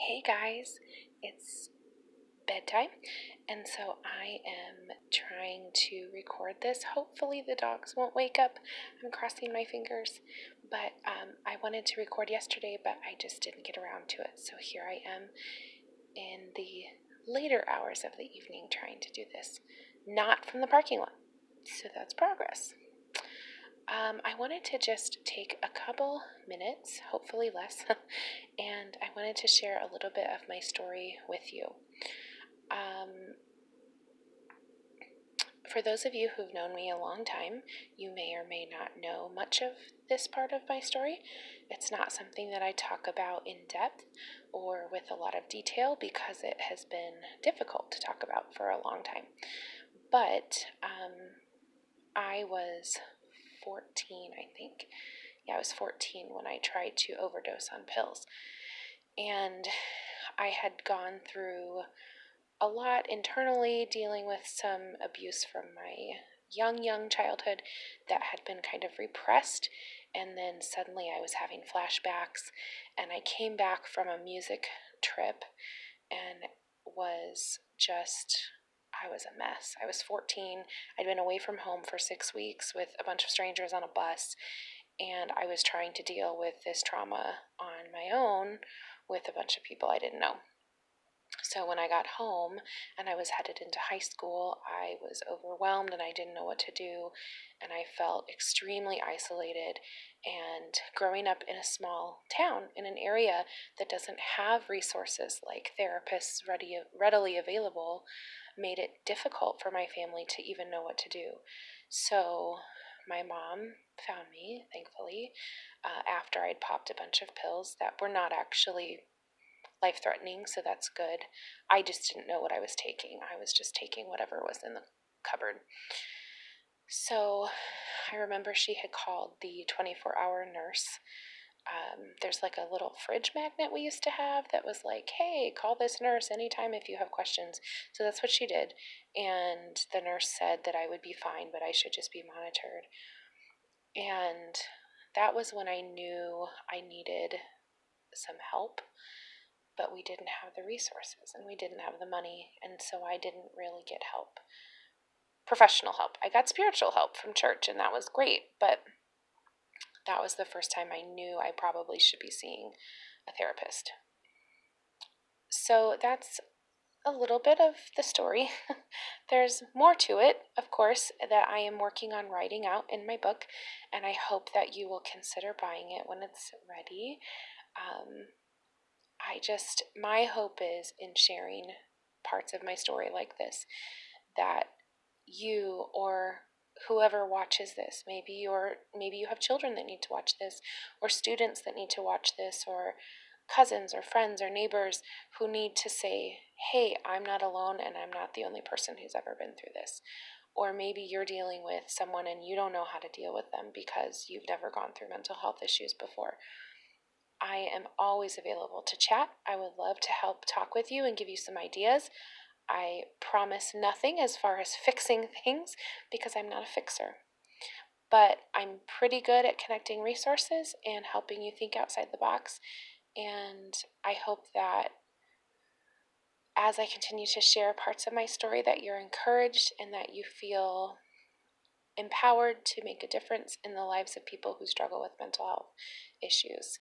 Hey guys, it's bedtime, and so I am trying to record this. Hopefully, the dogs won't wake up. I'm crossing my fingers, but I wanted to record yesterday, but I just didn't get around to it. So here I am in the later hours of the evening trying to do this, not from the parking lot. So that's progress. I wanted to just take a couple minutes, hopefully less, and I wanted to share a little bit of my story with you. For those of you who've known me a long time, you may or may not know much of this part of my story. It's not something that I talk about in depth or with a lot of detail because it has been difficult to talk about for a long time. But I was 14, I think. Yeah, I was 14 when I tried to overdose on pills. And I had gone through a lot internally, dealing with some abuse from my young childhood that had been kind of repressed. And then suddenly I was having flashbacks, and I came back from a music trip and I was a mess. I was 14. I'd been away from home for 6 weeks with a bunch of strangers on a bus, and I was trying to deal with this trauma on my own with a bunch of people I didn't know. So when I got home and I was headed into high school, I was overwhelmed and I didn't know what to do, and I felt extremely isolated. And growing up in a small town in an area that doesn't have resources like therapists readily available made it difficult for my family to even know what to do. So my mom found me, thankfully, after I'd popped a bunch of pills that were not actually life-threatening, so that's good. I just didn't know what I was taking. I was just taking whatever was in the cupboard. So I remember she had called the 24-hour nurse. There's like a little fridge magnet we used to have that was like, hey, call this nurse anytime if you have questions. So that's what she did. And the nurse said that I would be fine, but I should just be monitored. And that was when I knew I needed some help, but we didn't have the resources and we didn't have the money, and so I didn't really get help. Professional help. I got spiritual help from church, and that was great, but that was the first time I knew I probably should be seeing a therapist. So that's a little bit of the story. There's more to it, of course, that I am working on writing out in my book, and I hope that you will consider buying it when it's ready. My hope is in sharing parts of my story like this, that you or whoever watches this, maybe you have children that need to watch this, or students that need to watch this, or cousins or friends or neighbors who need to say, hey, I'm not alone and I'm not the only person who's ever been through this. Or maybe you're dealing with someone and you don't know how to deal with them because you've never gone through mental health issues before. I am always available to chat. I would love to help talk with you and give you some ideas. I promise nothing as far as fixing things because I'm not a fixer. But I'm pretty good at connecting resources and helping you think outside the box. And I hope that as I continue to share parts of my story, that you're encouraged and that you feel empowered to make a difference in the lives of people who struggle with mental health issues.